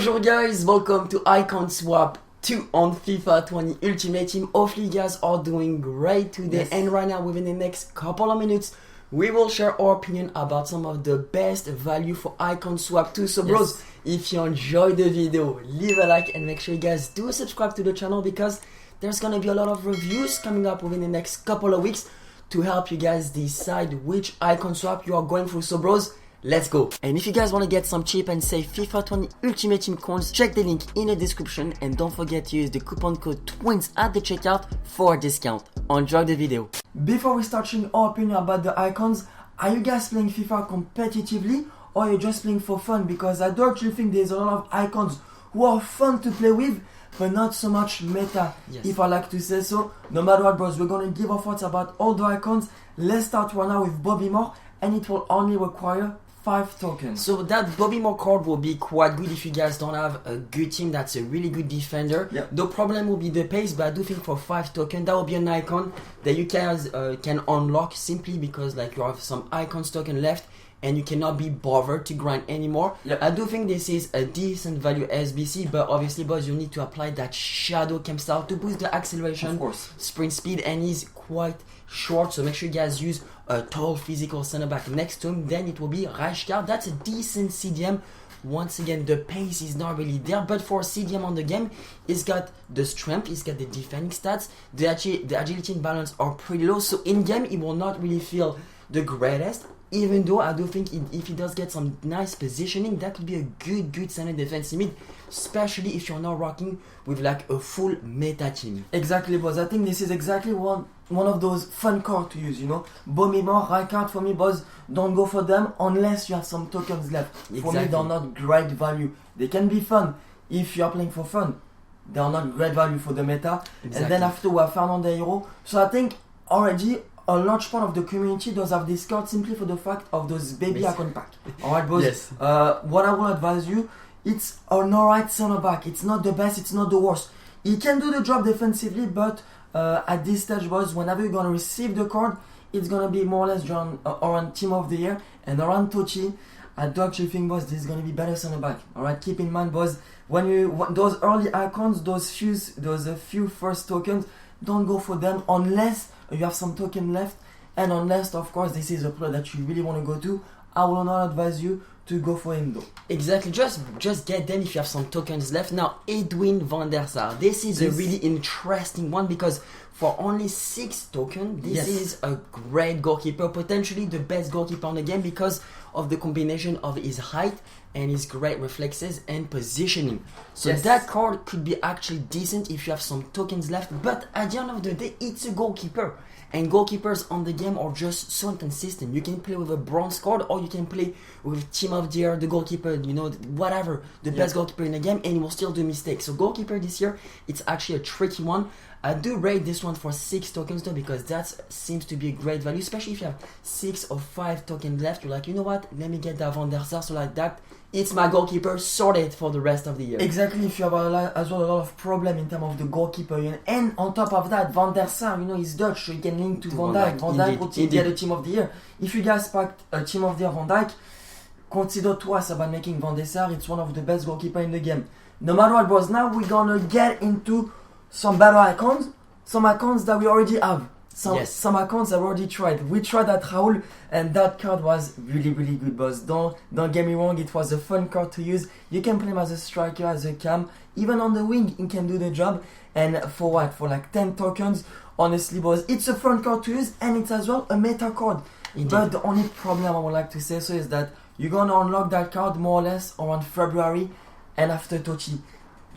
Bonjour guys, welcome to Icon Swap 2 on FIFA 20 Ultimate Team. Hopefully you guys are doing great today, and right now within the next couple of minutes we will share our opinion about some of the best value for Icon Swap 2. So bros, if you enjoyed the video, leave a like and make sure you guys do subscribe to the channel because there's gonna be a lot of reviews coming up within the next couple of weeks to help you guys decide which Icon Swap you are going through. So bros, let's go. And if you guys want to get some cheap and safe FIFA 20 Ultimate Team coins, check the link in the description and don't forget to use the coupon code TWINS at the checkout for a discount. Enjoy the video. Before we start sharing our opinion about the icons, are you guys playing FIFA competitively or are you just playing for fun? Because I do actually think there's a lot of icons who are fun to play with but not so much meta, if I like to say so. No matter what bros, we're going to give our thoughts about all the icons. Let's start right now with Bobby Moore, and it will only require 5 tokens. So that Bobby Moore card will be quite good if you guys don't have a good team that's a really good defender. The problem will be the pace, but I do think for 5 tokens that will be an icon that you guys can unlock simply because like you have some icons token left and you cannot be bothered to grind anymore. I do think this is a decent value SBC, but obviously boys, you need to apply that shadow cam style to boost the acceleration, sprint speed, and he's quite short, so make sure you guys use a tall physical center back next to him. Then it will be Rijkaard. That's a decent CDM. Once again, the pace is not really there, but for CDM on the game, he's got the strength, he's got the defending stats, the agility and balance are pretty low, so in game he will not really feel the greatest. Even though I do think if he does get some nice positioning, that could be a good center defensive mid, especially if you're not rocking with like a full meta team. Exactly, boys. I think this is exactly one of those fun cards to use, you know. Bobby Moore, Rijkaard, for me, boys, don't go for them unless you have some tokens left. For me, they're not great value. They can be fun if you are playing for fun. They are not great value for the meta. And then after we have Fernando Hero. So I think already a large part of the community does have this card simply for the fact of those baby icon pack. Alright boys, what I will advise you, it's an alright center back. It's not the best, it's not the worst. He can do the job defensively, but at this stage boys, whenever you're gonna receive the card, it's gonna be more or less around Team of the Year and around Tochi. I do actually think boys, this is gonna be better center back. Alright, keep in mind boys, when those early icons, those few first tokens, don't go for them unless you have some token left, and unless of course this is a player that you really want to go to. I will not advise you to go for him though. Exactly, just get them if you have some tokens left. Now Edwin van der Sar, this is a really interesting one because for only 6 tokens, this is a great goalkeeper, potentially the best goalkeeper on the game because of the combination of his height and his great reflexes and positioning. So that card could be actually decent if you have some tokens left, but at the end of the day, it's a goalkeeper. And goalkeepers on the game are just so inconsistent. You can play with a bronze card or you can play with Team of the Year, the goalkeeper, you know, whatever, the best goalkeeper in the game, and he will still do mistakes. So goalkeeper this year, it's actually a tricky one. I do rate this one for 6 tokens though because that seems to be a great value, especially if you have 6 or 5 tokens left. You're like, you know what, let me get that Van der Sar, so like that, it's my goalkeeper sorted for the rest of the year. Exactly, if you have as well a lot of problem in terms of the goalkeeper, you know, and on top of that, Van der Sar, you know, he's Dutch, so he can link to Van Dijk. Van Dijk will get a Team of the Year. If you guys packed a Team of the Year Van Dijk, consider twice about making Van der Sar. It's one of the best goalkeepers in the game. No matter what, boys, now we're gonna get into some better icons, some icons that we already have. Some accounts I've already tried. We tried at Raul and that card was really good boss. Don't get me wrong, it was a fun card to use. You can play him as a striker, as a cam, even on the wing he can do the job. And for what? For like 10 tokens, honestly boss, it's a fun card to use and it's as well a meta card. But the only problem I would like to say so is that you're gonna unlock that card more or less around February and after Tochi.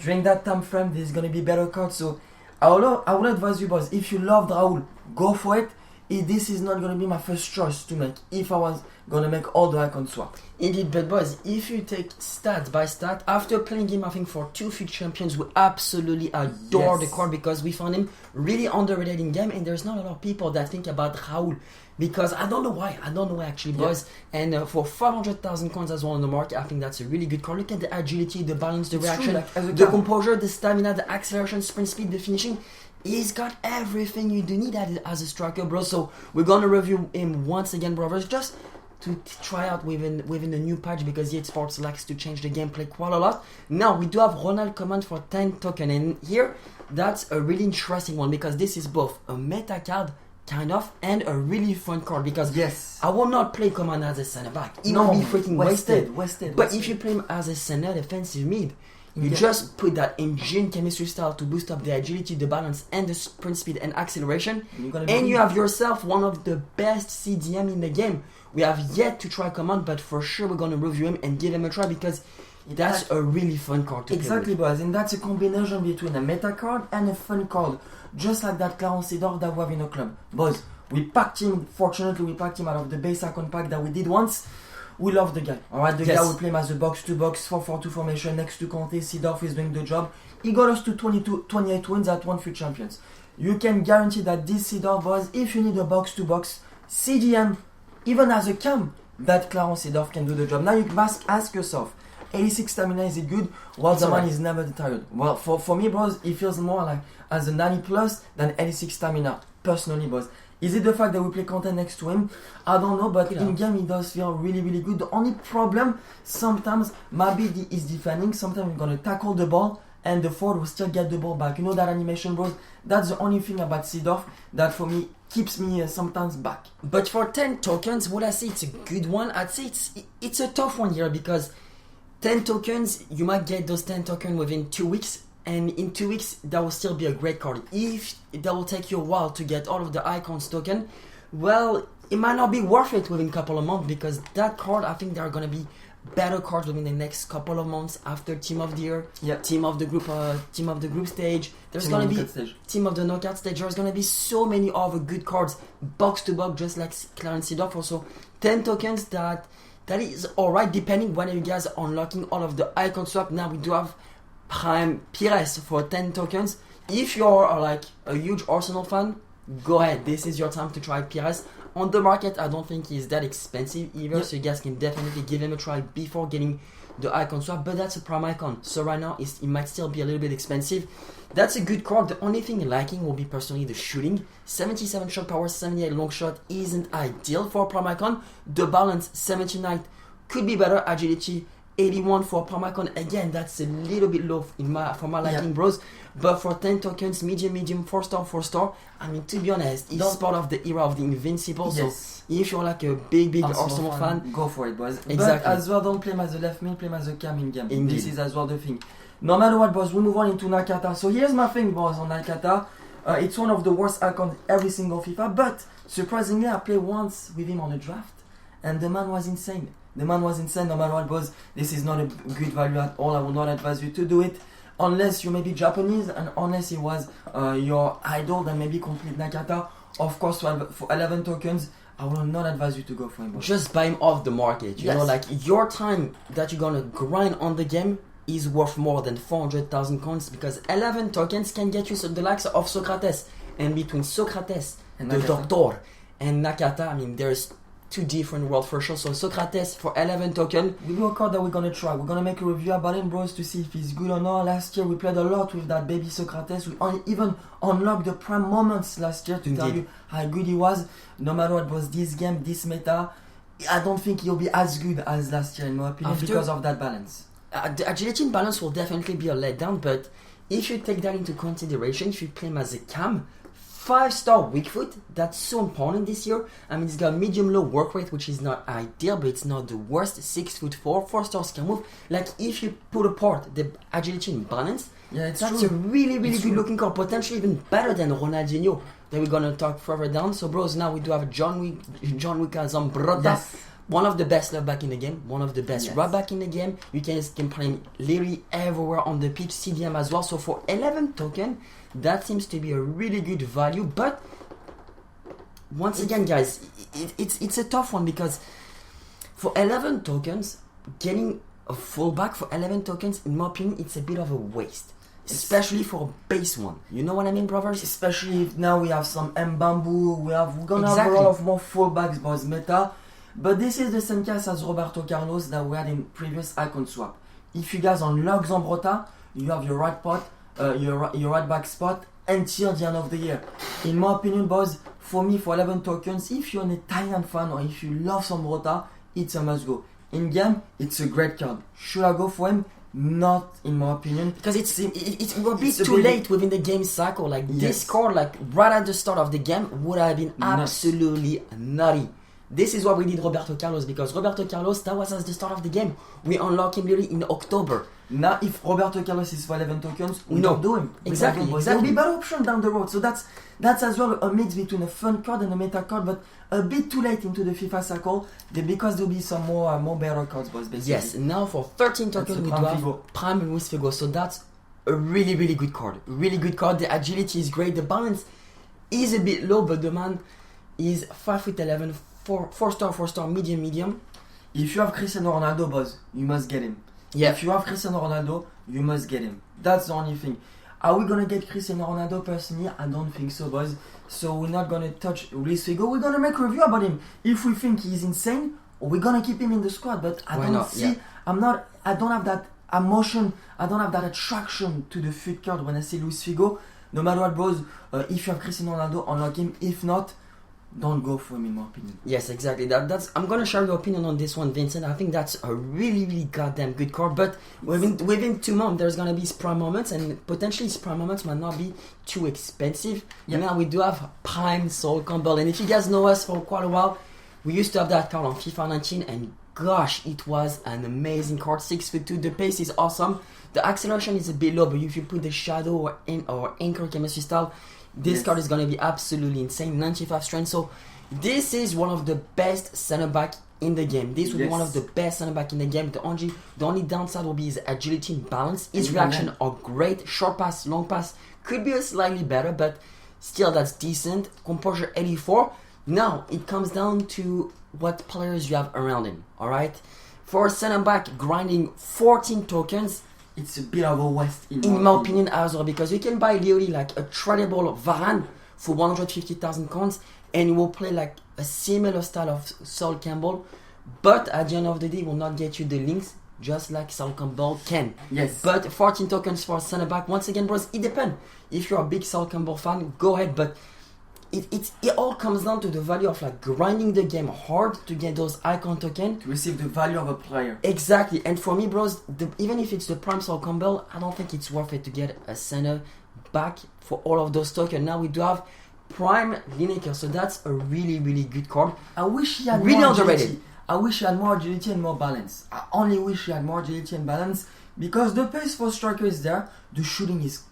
During that time frame there's gonna be better cards, so I will advise you boys, if you loved Raul, go for it. This is not going to be my first choice to make if I was going to make all the icon swap. Indeed, but boys, if you take stat by stat, after playing him I think for 2 FUT Champions, we absolutely adore the card because we found him really underrated in game and there's not a lot of people that think about Raul. Because I don't know why actually boys, and for 500,000 coins as well on the market, I think that's a really good card. Look at the agility, the balance, the reaction, the composure, the stamina, the acceleration, sprint speed, the finishing. He's got everything you do need as a striker, bro. So we're gonna review him once again, brothers, just to try out within the new patch, because EA Sports likes to change the gameplay quite a lot. Now we do have Ronald command for 10 token, and here that's a really interesting one, because this is both a meta card kind of and a really fun card, because I will not play command as a center back. It will be freaking wasted. But if you play him as a center defensive mid, you just put that engine chemistry style to boost up the agility, the balance, and the sprint speed and acceleration, and you have yourself one of the best CDM in the game. We have yet to try command, but for sure we're gonna review him and give him a try, because that's a really fun card to play with. Boys, and that's a combination between a meta card and a fun card, just like that Clarence Seedorf that we have in a club. Boys, we packed him. Fortunately, we packed him out of the base icon pack that we did once. We love the guy. Alright, the guy will play him as a box-to-box 4-4-2 formation next to Conte. Seedorf is doing the job. He got us to 28 wins at FUT Champions. You can guarantee that this Seedorf, boys, if you need a box-to-box CDM, even as a cam, that Clarence Seedorf can do the job. Now you must ask yourself, 86 stamina, is it good? Well, the man is never tired. Well, for me, bros, it feels more like as a 90 plus than 86 stamina, personally, boys. Is it the fact that we play content next to him? I don't know, but in game he does feel really, really good. The only problem, sometimes maybe is defending. Sometimes we're gonna tackle the ball and the forward will still get the ball back. You know that animation, bros? That's the only thing about Seedorf that for me keeps me sometimes back. But for 10 tokens, would I say it's a good one? I'd say it's a tough one here, because 10 tokens, you might get those 10 tokens within 2 weeks. And in 2 weeks, that will still be a great card. If that will take you a while to get all of the icons token, well, it might not be worth it within a couple of months, because that card, I think there are going to be better cards within the next couple of months after Team of the Year, Team of the Group stage. There's going to be Team of the Knockout stage. There's going to be so many other good cards, box to box, just like Clarence Seedorf. Also, 10 tokens that is alright, depending when you guys are unlocking all of the icon swap. Now we do have Prime PIERO for 10 tokens. If you're like a huge Arsenal fan, go ahead. This is your time to try PIERO. On the market, I don't think he's that expensive either, so you guys can definitely give him a try before getting the icon swap. But that's a prime icon, so right now it might still be a little bit expensive. That's a good card. The only thing lacking will be personally the shooting. 77 shot power, 78 long shot isn't ideal for a prime icon. The balance, 79, could be better. Agility, 81 for prime icon. Again, that's a little bit low for my liking, bros. But for 10 tokens, medium, 4-star. I mean, to be honest, it's part of the era of the Invincible. So if you're like a big Arsenal fan, go for it, boys. Exactly. But as well, don't play him as a left mid, play him as a cam in game. Indeed. This is as well the thing. No matter what, boys, we move on into Nakata. So here's my thing, boys, on Nakata. It's one of the worst icons every single FIFA, but surprisingly, I played once with him on a draft, and the man was insane. No matter what, boys. This is not a good value at all. I will not advise you to do it unless you may be Japanese and unless it was your idol, then maybe complete Nakata. Of course, for 11 tokens, I will not advise you to go for him, boys. Just buy him off the market. You know, like your time that you're gonna grind on the game is worth more than 400,000 coins, because 11 tokens can get you the likes of Socrates. And between Socrates, and the Doctor, and Nakata, I mean, there's two different worlds for sure. So Socrates for 11 token. We do a card that we're gonna try. We're gonna make a review about him, bros, to see if he's good or not. Last year we played a lot with that baby Socrates. We even unlocked the prime moments last year to tell you how good he was. No matter what, was this game, this meta, I don't think he'll be as good as last year in my opinion, because of that balance. The agility balance will definitely be a letdown, but if you take that into consideration, if you play him as a cam, 5-star weak foot, that's so important this year. I mean, he's got medium-low work rate, which is not ideal, but it's not the worst. 6'4", 4-star skill move. Like, if you put apart the agility and balance, that's a really good looking card, potentially even better than Ronaldinho, that we're gonna talk further down. So, bros, now we do have John Wick Zombrota. One of the best left back in the game, one of the best right back in the game. You can play him literally everywhere on the pitch, CDM as well. So for 11 token, that seems to be a really good value. But once again, guys, it's a tough one, because for 11 tokens, getting a fullback for 11 tokens, in my opinion, it's a bit of a waste. Especially for a base one. You know what I mean, brothers? Especially if now we have some Mbambu, we're gonna have a lot of more fullbacks, boys, meta. But this is the same case as Roberto Carlos that we had in previous icon swap. If you guys unlock Zombrota, you have your right pot, your right back spot until the end of the year. In my opinion, boys, for me, for 11 tokens, if you're an Italian fan or if you love Zombrota, it's a must go. In game, it's a great card. Should I go for him? Not in my opinion. Because it will be too late within the game cycle. Like this card, like right at the start of the game, would have been absolutely nutty. This is why we need Roberto Carlos, because Roberto Carlos, that was at the start of the game. We unlock him literally in October. Now, if Roberto Carlos is for 11 tokens, we don't do him. Exactly. There will be better option down the road. So that's as well a mix between a fun card and a meta card, but a bit too late into the FIFA cycle, because there will be some more better cards, boys, basically. Yes, now for 13 tokens, we do have Prime Twinsfifahd. So that's a really, really good card. Really good card. The agility is great. The balance is a bit low, but the man is 5'11", 4-star, medium. If you have Cristiano Ronaldo, boys, you must get him. Yeah. If you have Cristiano Ronaldo, you must get him. That's the only thing. Are we gonna get Cristiano Ronaldo personally? I don't think so, boys. So we're not gonna touch Luis Figo. We're gonna make a review about him. If we think he's insane, we're gonna keep him in the squad. But I don't have that emotion. I don't have that attraction to the FUT card when I see Luis Figo. No matter what, bros. If you have Cristiano Ronaldo, unlock him. If not, don't go for him, in my opinion. Yes, exactly. That's. I'm gonna share your opinion on this one, Vincent. I think that's a really, really goddamn good card. But within 2 months, there's gonna be his prime moments, and potentially his prime moments might not be too expensive. Yeah. Now we do have Prime Sol Campbell, and if you guys know us for quite a while, we used to have that card on FIFA 19, and gosh, it was an amazing card. 6'2". The pace is awesome. The acceleration is a bit low, but if you put the shadow or anchor chemistry style, this card is going to be absolutely insane. 95 strength. So this is one of the best center back in the game. This will be one of the best center back in the game. The only downside will be his agility and balance. His reaction are great. Short pass, long pass could be slightly better, but still that's decent. Composure 84. Now it comes down to what players you have around him. Alright? For center back, grinding 14 tokens. It's a bit of a waste in my opinion as well, because you can buy literally like a tradable Varane for 150,000 coins, and you will play like a similar style of Sol Campbell, but at the end of the day, it will not get you the links just like Sol Campbell can. Yes. But 14 tokens for center back. Once again, bros, it depends. If you're a big Sol Campbell fan, go ahead. But it all comes down to the value of like grinding the game hard to get those icon tokens. To receive the value of a player. Exactly. And for me, bros, even if it's the Prime Sol Campbell, I don't think it's worth it to get a center back for all of those tokens. Now we do have Prime Lineker, so that's a really, really good card. I wish he had really more underrated. Agility. I wish he had more agility and more balance. I only wish he had more agility and balance, because the pace for striker is there. The shooting is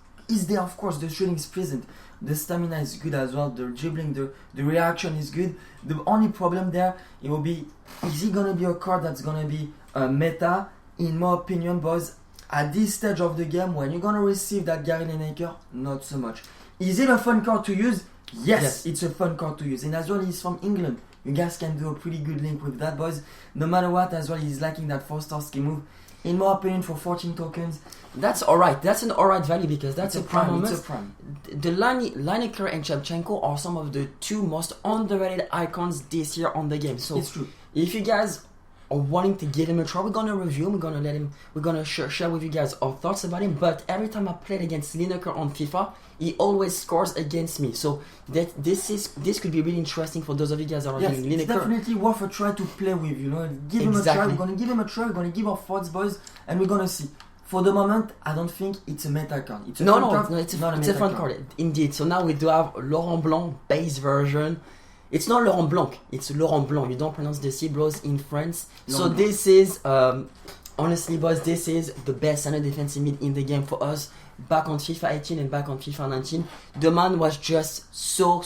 there, of course. The shooting is present. The stamina is good as well. The dribbling, the reaction is good. The only problem there, it will be, is he gonna be a card that's gonna be meta? In my opinion, boys, at this stage of the game, when you're gonna receive that Gary Lineker, not so much. Is it a fun card to use? Yes, it's a fun card to use. And as well, he's from England. You guys can do a pretty good link with that, boys. No matter what, as well, he's lacking that 4-star skill move. In my opinion, for 14 tokens, that's alright. That's an alright value, because that's a prime. It's a prime. The Lineker and Shevchenko are some of the 2 most underrated icons this year on the game. So it's true. If you guys are wanting to give him a try, we're gonna review him. We're gonna share with you guys our thoughts about him. But every time I played against Lineker on FIFA, he always scores against me. So this could be really interesting for those of you guys that are doing Lineker. It's definitely worth a try to play with. Give him a try. We're gonna give him a try. We're gonna give our thoughts, boys, and we're gonna see. For the moment, I don't think it's a meta card. It's a fun card. Indeed. So now we do have Laurent Blanc base version. It's not Laurent Blanc, it's Laurent Blanc. You don't pronounce the C, bros, in France. So this is, honestly, boys, this is the best center defensive mid in the game for us. Back on FIFA 18 and back on FIFA 19. The man was just so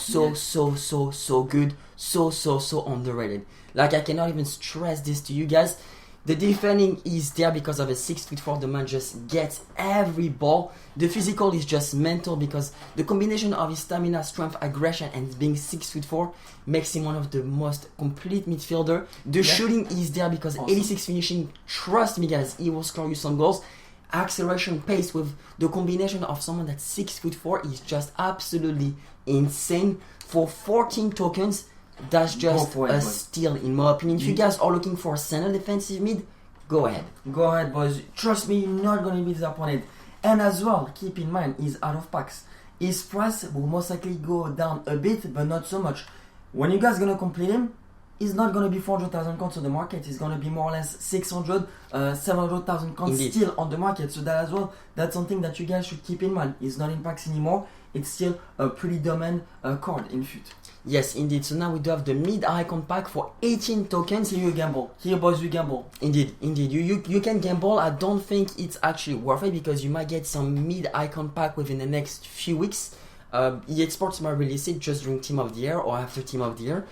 good. So underrated. Like, I cannot even stress this to you guys. The defending is there because of a 6'4". The man just gets every ball. The physical is just mental, because the combination of his stamina, strength, aggression, and being 6'4" makes him one of the most complete midfielder. The shooting is there because 86 finishing. Trust me, guys, he will score you some goals. Acceleration, pace, with the combination of someone that's 6'4" is just absolutely insane. For 14 tokens. That's just a steal, in my opinion. If you guys are looking for a center defensive mid, go ahead. Go ahead, boys. Trust me, you're not going to be disappointed. And as well, keep in mind, he's out of packs. His price will most likely go down a bit, but not so much. When you guys going to complete him, is not going to be 400,000 coins on the market. It's going to be more or less 600, 700,000 coins Indeed. still on the market. So that as well, that's something that you guys should keep in mind. It's not in packs anymore. It's still a pretty dominant card in FUT. Yes, indeed. So now we do have the mid icon pack for 18 tokens. Here you gamble. Here, boys, you gamble. Indeed. You can gamble. I don't think it's actually worth it because you might get some mid icon pack within the next few weeks. EA Sports might release it just during Team of the Year or after Team of the Year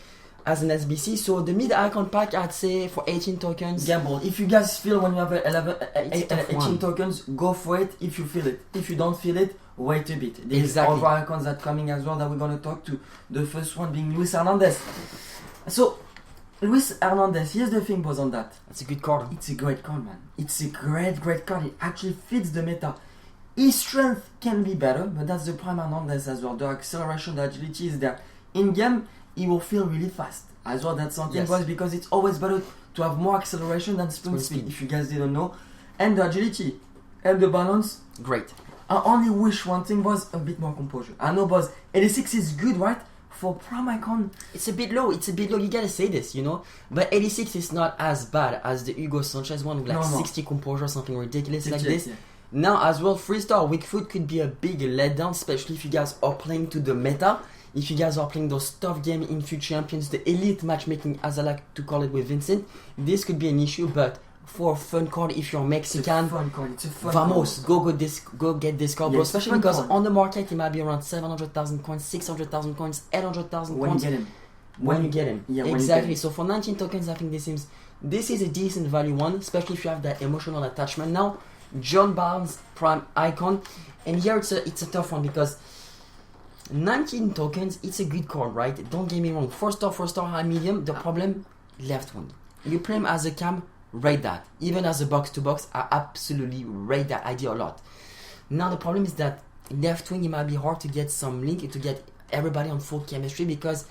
as an SBC. So the mid icon pack, I'd say for 18 tokens. Gamble. If you guys feel when you have 18 one. tokens, go for it if you feel it. If you don't feel it, wait a bit. There's Exactly. other icons that are coming as well that we're going to talk to. The first one being Luis Hernandez. So, Luis Hernandez, here's the thing, boys, on that. That's a good card. It's a great card, man. It's a great card. It actually fits the meta. His strength can be better, but that's the prime Hernandez as well. The acceleration, the agility is there. In game, he will feel really fast. As well, that's something, Yes. boys, because it's always better to have more acceleration than sprint speed, if you guys didn't know. And the agility and the balance. Great. I only wish one thing was a bit more composure. I know, boys, 86 is good, right? For prime icon, It's a bit low. You gotta say this, you know. But 86 is not as bad as the Hugo Sanchez one with like No. 60 composure, something ridiculous like 68, this. yeah. Now as well, 3-star weak foot could be a big letdown, especially if you guys are playing to the meta. If you guys are playing those tough games in FUT Champions, the elite matchmaking, as I like to call it with Vincent, this could be an issue. But for a fun card, if you're It's a Mexican, fun card. It's a fun vamos, card. go get this card, Yeah, bro. it's a Especially fun because card. on the market, it might be around 700,000 coins, 600,000 coins, 800,000 When you coins. get him. When you get him. Yeah, when you exactly. get him. So for 19 tokens, I think this is a decent value one, especially if you have that emotional attachment. Now, John Barnes prime icon, and here it's a tough one because 19 tokens, it's a good card, right? Don't get me wrong. 4-star, high medium. The problem, left wing. You play him as a cam, rate that. Even as a box to box, I absolutely rate that idea a lot. Now the problem is that left wing, it might be hard to get some link, to get everybody on full chemistry because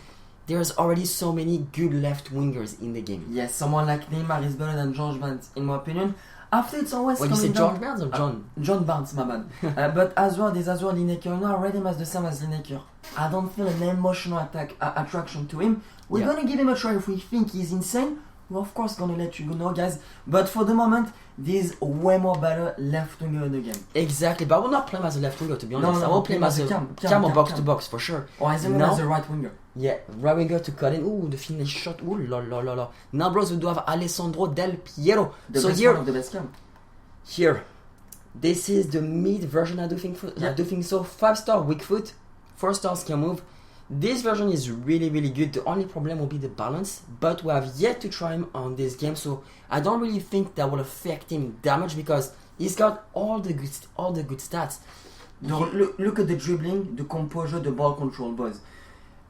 there's already so many good left wingers in the game. Yes, someone like Neymar is better than George Barnes, in my opinion. After it's always What, you coming said down- George Barnes or John? John Barnes, my bad. But as well, there's as well Lineker. You know, I rate him as the same as Lineker. I don't feel an emotional attraction to him. We're Yeah. gonna give him a try if we think he's insane. We're of course gonna let you know, guys. But for the moment, there's way more better left winger in the game. Exactly, but I will not play him as a left winger, to be No, honest. no, I will play him as a cam or box to cam. box for sure. Or as Now- a right winger. Yeah, right winger to cut in. Ooh, the finish shot. Ooh, la la la la. Now, bros, we do have Alessandro Del Piero. The So best here, one of the best cam. Here, this is the mid version. I do think so. 5-star weak foot, 4-star can move. This version is really good. The only problem will be the balance, but we have yet to try him on this game, so I don't really think that will affect him that much because he's got all the good stats. Look at the dribbling, the composure, the ball control, boys.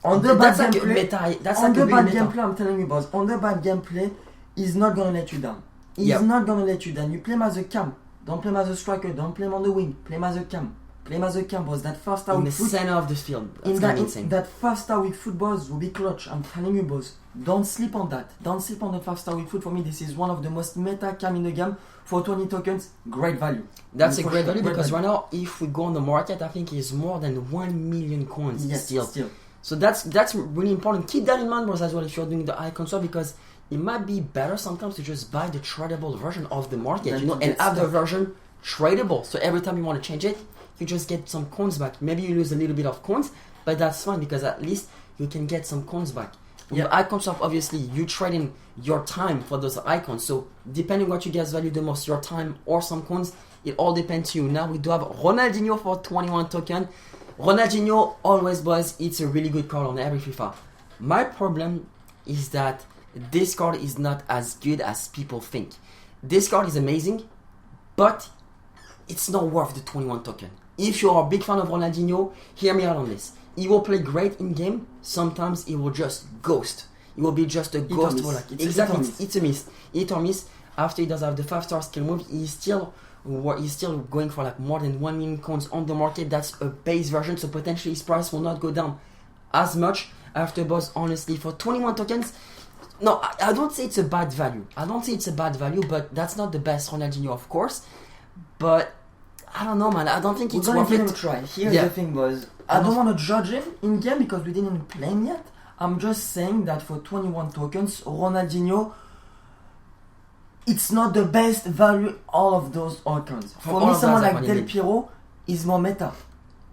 On the bad That's like a gameplay, meta. That's on like the a big bad meta. gameplay, I'm telling you, boys. On the bad gameplay, he's not gonna let you down. He's Yep. not gonna let you down. You play him as a cam. Don't play him as a striker. Don't play him on the wing. Play him as a cam. Play him as a cam, boys. That first In out the foot. center of the field. That's In gonna be insane. that 5-star weak foot, boys, will be clutch. I'm telling you, boys. Don't sleep on that. Don't sleep on the 5-star weak foot. For me, this is one of the most meta cam in the game. For 20 tokens, great value. That's a For great sure, value great because value. right now, if we go on the market, I think it's more than 1 million coins Yes, still. still. So that's really important. Keep that in mind, bros, as well, if you're doing the icon swap, because it might be better sometimes to just buy the tradable version of the market, Then you know, to and get have the stuff. version tradable. So every time you want to change it, you just get some coins back. Maybe you lose a little bit of coins, but that's fine because at least you can get some coins back. With Yeah. the icon swap, obviously, you trade in your time for those icons. So depending what you guys value the most, your time or some coins, it all depends to you. Now we do have Ronaldinho for 21 token. Ronaldinho, always, boys, it's a really good card on every FIFA. My problem is that this card is not as good as people think. This card is amazing, but it's not worth the 21 token. If you are a big fan of Ronaldinho, hear me out on this. He will play great in game. Sometimes he will just ghost. He will be just a ghost. miss. Like, It's a exactly, hit or miss. it's a miss. Hit or miss. After he does have the 5-star skill move, he's still going for like more than 1 million coins on the market. That's a base version, so potentially his price will not go down as much after boss. Honestly, for 21 tokens, no, I don't say it's a bad value. But that's not the best Ronaldinho, of course. But I don't know, man. I don't think We're it's gonna worth give him it. a try. Here's Yeah. the thing, boys. I don't want to judge him in game because we didn't play him yet. I'm just saying that for 21 tokens, Ronaldinho, it's not the best value all of those icons. For me, someone like Del Piero is more meta.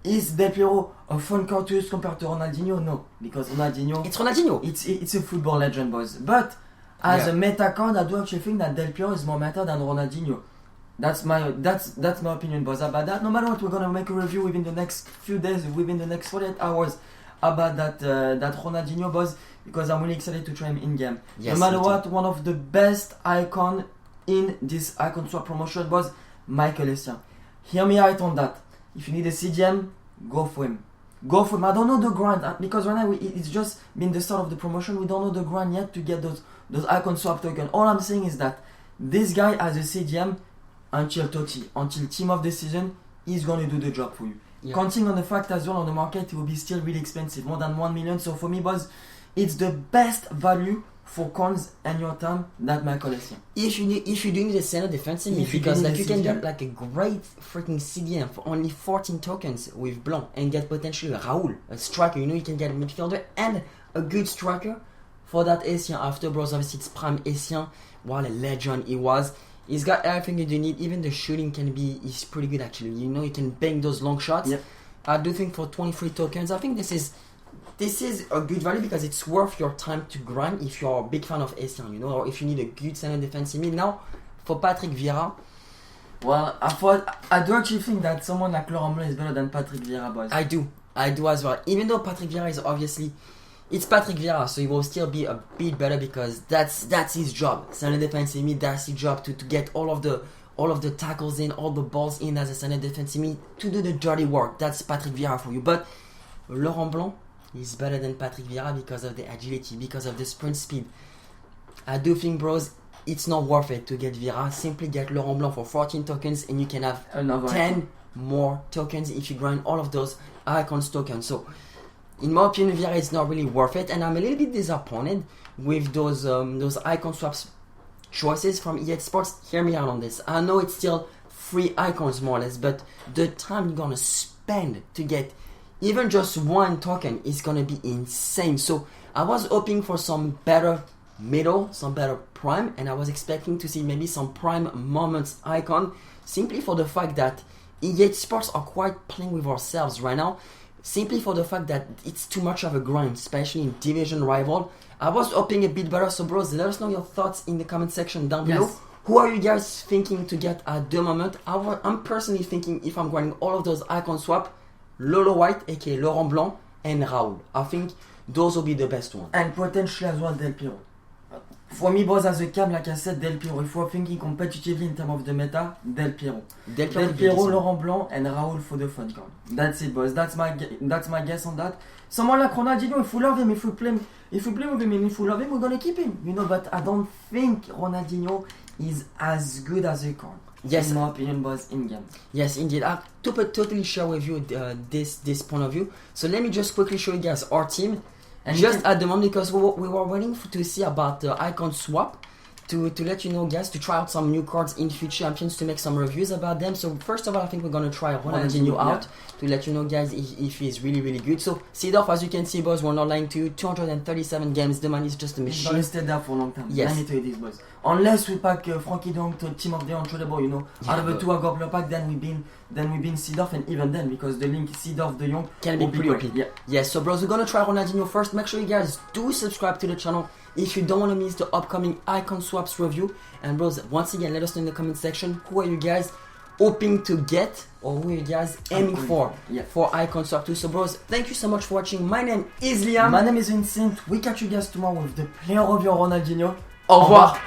Is Del Piero a fun card to use compared to Ronaldinho? No, because Ronaldinho... It's Ronaldinho. It's a football legend, boys. But as a meta card, I do actually think that Del Piero is more meta than Ronaldinho. That's my opinion, boys, about that. No matter what, we're gonna make a review within the next few days, within the next 48 hours about that Ronaldinho, boys, because I'm really excited to try him in game. Yes, no matter what, one of the best icon in this icon swap promotion was Michael Essien. Hear me out on that. If you need a CGM, go for him. Go for him. I don't know the grind because right now it's just been the start of the promotion. We don't know the grind yet to get those icon swap tokens. All I'm saying is that this guy as a CGM until Totti, until team of the season, he's going to do the job for you. Yeah. Counting on the fact as well on the market, it will be still really expensive, more than 1 million. So for me, boys, it's the best value for coins and your time that Michael Essien. If you do need a center defensive mid, because like you can get like a great freaking CDM for only 14 tokens with Blanc and get potentially a Raul, a striker. You know you can get a midfielder and a good striker for that Essien after, bros. Obviously it's prime Essien. What a legend he was. He's got everything you do need. Even the shooting is pretty good actually. You know you can bang those long shots. Yep. I do think for 23 tokens, I think this is a good value because it's worth your time to grind if you're a big fan of Essien, you know, or if you need a good center defensive mid. Now, for Patrick Vieira, well, I do actually think that someone like Laurent Blanc is better than Patrick Vieira, boys. I do as well. Even though Patrick Vieira is obviously, it's Patrick Vieira, so he will still be a bit better because that's his job. Center defensive mid, that's his job to get all of the tackles in, all the balls in as a center defensive mid to do the dirty work. That's Patrick Vieira for you. But Laurent Blanc is better than Patrick Vieira because of the agility, because of the sprint speed. I do think, bros, it's not worth it to get Vieira. Simply get Laurent Blanc for 14 tokens and you can have 10 more tokens if you grind all of those icons tokens. So, in my opinion, Vieira is not really worth it, and I'm a little bit disappointed with those icon swaps choices from EA Sports. Hear me out on this. I know it's still free icons more or less, but the time you're gonna spend to get even just one token is gonna be insane. So I was hoping for some better middle, some better prime, and I was expecting to see maybe some prime moments icon, simply for the fact that EA Sports are quite playing with ourselves right now, simply for the fact that it's too much of a grind, especially in division rival. I was hoping a bit better, so bros, let us know your thoughts in the comment section down below. Yes. Who are you guys thinking to get at the moment? I'm personally thinking if I'm grinding all of those icon swap, Lolo White, aka Laurent Blanc, and Raul. I think those will be the best ones. And potentially as well Del Piero. For me, boys, as a cam, like I said, Del Piero. If we're thinking competitively in terms of the meta, Del Piero. Del Piero, Laurent Blanc, and Raul for the fun card. That's it, boys. That's my guess on that. Someone like Ronaldinho, if we love him, if we play with him, and if we love him, we're gonna keep him. You know, but I don't think Ronaldinho is as good as a card. Yes, in my opinion, boys, in game. Yes, indeed. I totally share with you this point of view. So let me just quickly show you guys our team. And just at the moment, because we were waiting to see about the icon swap, to let you know, guys, to try out some new cards in FUT Champions, to make some reviews about them. So first of all, I think we're gonna try Ronaldinho out, to let you know, guys, if he's really good. So Seedorf, as you can see, boys, we're not lying to you, 237 games. The man is just a machine. He's gonna stay there for a long time. Yes. Let me tell you this, boys. Unless we pack Frankie de Jong to team of the untradeable, you know, out of the two Agopler pack, then we've been Seedorf, and even then, because the link Seedorf de Jong can be pretty OP. Yeah. Yes, so bros, we're gonna try Ronaldinho first. Make sure you guys do subscribe to the channel if you don't want to miss the upcoming icon swaps review. And bros, once again, let us know in the comment section who are you guys hoping to get, or who are you guys aiming for icon swap 2. So bros, thank you so much for watching. My name is Liam. My name is Vincent. We catch you guys tomorrow with the player of your Ronaldinho. Au revoir.